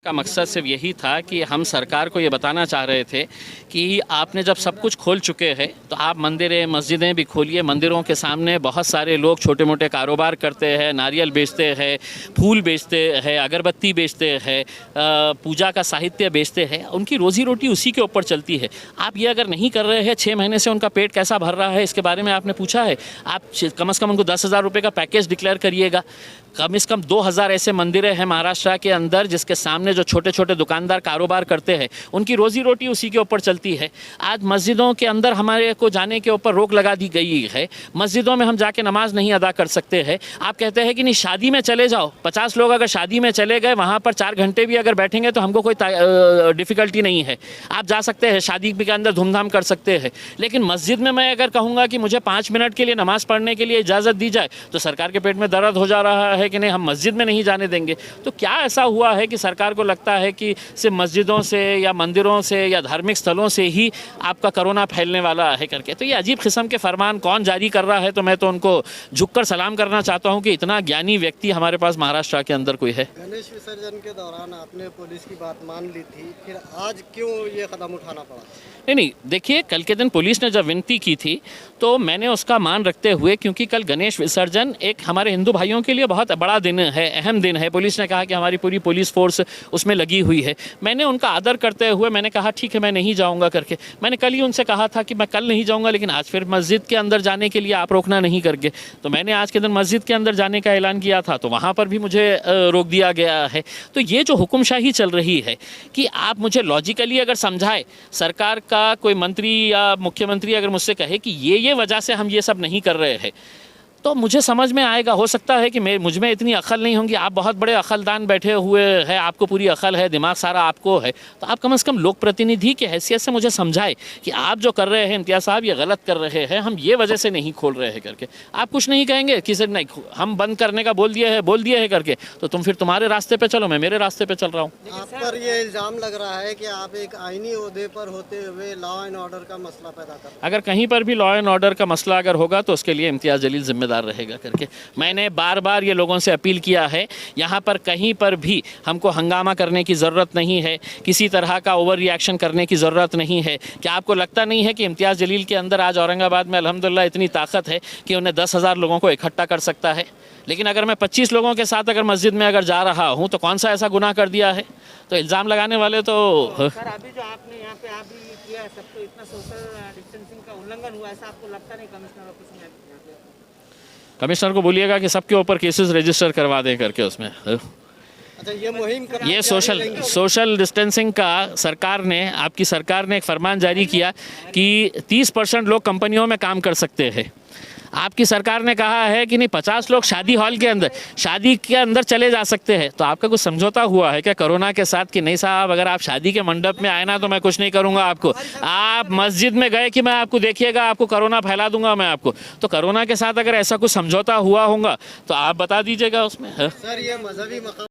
का मकसद सिर्फ यही था कि हम सरकार को ये बताना चाह रहे थे कि आपने जब सब कुछ खोल चुके हैं तो आप मंदिरें मस्जिदें भी खोलिए। मंदिरों के सामने बहुत सारे लोग छोटे मोटे कारोबार करते हैं, नारियल बेचते हैं, फूल बेचते हैं, अगरबत्ती बेचते हैं, पूजा का साहित्य बेचते हैं। उनकी रोज़ी रोटी उसी के ऊपर चलती है। आप ये अगर नहीं कर रहे हैं, 6 महीने से उनका पेट कैसा भर रहा है इसके बारे में आपने पूछा है? आप कम से कम उनको 10,000 रुपये का पैकेज डिक्लेयर करिएगा। कम से कम 2,000 ऐसे मंदिरें हैं महाराष्ट्र के अंदर जिसके सामने जो छोटे छोटे दुकानदार कारोबार करते हैं, उनकी रोज़ी रोटी उसी के ऊपर चलती है। आज मस्जिदों के अंदर हमारे को जाने के ऊपर रोक लगा दी गई है। मस्जिदों में हम जाके नमाज नहीं अदा कर सकते हैं। आप कहते हैं कि नहीं, शादी में चले जाओ। 50 लोग अगर शादी में चले गए, वहाँ पर 4 घंटे भी अगर बैठेंगे तो हमको कोई डिफ़िकल्टी नहीं है। आप जा सकते हैं, शादी के अंदर धूमधाम कर सकते हैं। लेकिन मस्जिद में मैं अगर कहूँगा कि मुझे 5 मिनट के लिए नमाज़ पढ़ने के लिए इजाज़त दी जाए तो सरकार के पेट में दर्द हो जा रहा है कि नहीं, हम मस्जिद में नहीं जाने देंगे। तो क्या ऐसा हुआ है कि सरकार को लगता है कि सिर्फ मस्जिदों से या मंदिरों से या धार्मिक स्थलों से ही आपका कोरोना फैलने वाला है करके? तो ये अजीब किस्म के फरमान कौन जारी कर रहा है? तो मैं तो उनको झुककर सलाम करना चाहता हूँ कि इतना ज्ञानी व्यक्ति हमारे पास महाराष्ट्र के अंदर कोई है। गणेश विसर्जन के दौरान आपने पुलिस की बात मान ली थी, फिर आज क्यों ये कदम उठाना पड़ा? नहीं, देखिए, कल के दिन पुलिस ने जब विनती की थी तो मैंने उसका मान रखते हुए, क्योंकि कल गणेश विसर्जन एक हमारे हिंदू भाइयों के लिए बहुत बड़ा दिन है, अहम दिन है। पुलिस ने कहा कि हमारी पूरी पुलिस फोर्स उसमें लगी हुई है। मैंने उनका आदर करते हुए मैंने कहा ठीक है, मैं नहीं जाऊंगा करके। मैंने कल ही उनसे कहा था कि मैं कल नहीं जाऊंगा, लेकिन आज फिर मस्जिद के अंदर जाने के लिए आप रोकना नहीं करके, तो मैंने आज के दिन मस्जिद के अंदर जाने का ऐलान किया था, तो वहाँ पर भी मुझे रोक दिया गया है। तो ये जो हुक्मशाही चल रही है कि आप मुझे लॉजिकली अगर समझाए, सरकार का कोई मंत्री या मुख्यमंत्री अगर मुझसे कहे कि ये वजह से हम ये सब नहीं कर रहे हैं, तो मुझे समझ में आएगा। हो सकता है कि मुझ में इतनी अकल नहीं होंगी। आप बहुत बड़े अकलदान बैठे हुए हैं, आपको पूरी अकल है, दिमाग सारा आपको है, तो आप कम से कम लोक प्रतिनिधि की हैसियत से मुझे समझाए कि आप जो कर रहे हैं इम्तियाज़ साहब, ये गलत कर रहे हैं, हम ये वजह से नहीं खोल रहे हैं करके। आप कुछ नहीं कहेंगे कि सर नहीं, हम बंद करने का बोल दिए है करके, तो तुम फिर तुम्हारे रास्ते पे चलो, मैं मेरे रास्ते पे चल रहा हूँ। आप पर ये इल्ज़ाम लग रहा है कि आप एक आईनी ओहदे पर होते हुए लॉ एंड ऑर्डर का मसला पैदा कर रहे हैं। अगर कहीं पर भी लॉ एंड ऑर्डर का मसला अगर होगा तो उसके लिए इम्तियाज़ जलील जिम्मेदार रहेगा करके मैंने बार बार ये लोगों से अपील किया है। यहाँ पर कहीं पर भी हमको हंगामा करने की ज़रूरत नहीं है, किसी तरह का ओवर रिएक्शन करने की ज़रूरत नहीं है। क्या आपको लगता नहीं है कि इम्तियाज़ जलील के अंदर आज औरंगाबाद में अल्हम्दुलिल्लाह इतनी ताकत है कि उन्हें 10,000 लोगों को इकट्ठा कर सकता है? लेकिन अगर मैं 25 लोगों के साथ अगर मस्जिद में अगर जा रहा हूँ तो कौन सा ऐसा गुनाह कर दिया है? तो इल्ज़ाम लगाने वाले तो सर, अभी जो आपने यहाँ पे आप भी किया है, सबको इतना सोशल डिस्टेंसिंग का उल्लंघन हुआ, ऐसा आपको लगता नहीं कमिश्नर ऑफिस में? कमिश्नर को बोलिएगा कि सबके ऊपर केसेस रजिस्टर करवा दें करके उसमें। अच्छा, ये मुहिम ये सोशल डिस्टेंसिंग का आपकी सरकार ने एक फरमान जारी किया कि 30% लोग कंपनियों में काम कर सकते हैं। आपकी सरकार ने कहा है कि नहीं, 50 लोग शादी के अंदर चले जा सकते हैं। तो आपका कुछ समझौता हुआ है क्या कोरोना के साथ कि नहीं साहब, अगर आप शादी के मंडप में आए ना तो मैं कुछ नहीं करूंगा आपको? आप मस्जिद में गए कि मैं आपको देखिएगा, आपको कोरोना फैला दूंगा मैं आपको? तो कोरोना के साथ अगर ऐसा कुछ समझौता हुआ होगा तो आप बता दीजिएगा उसमें। सर, ये मजहबी मकाम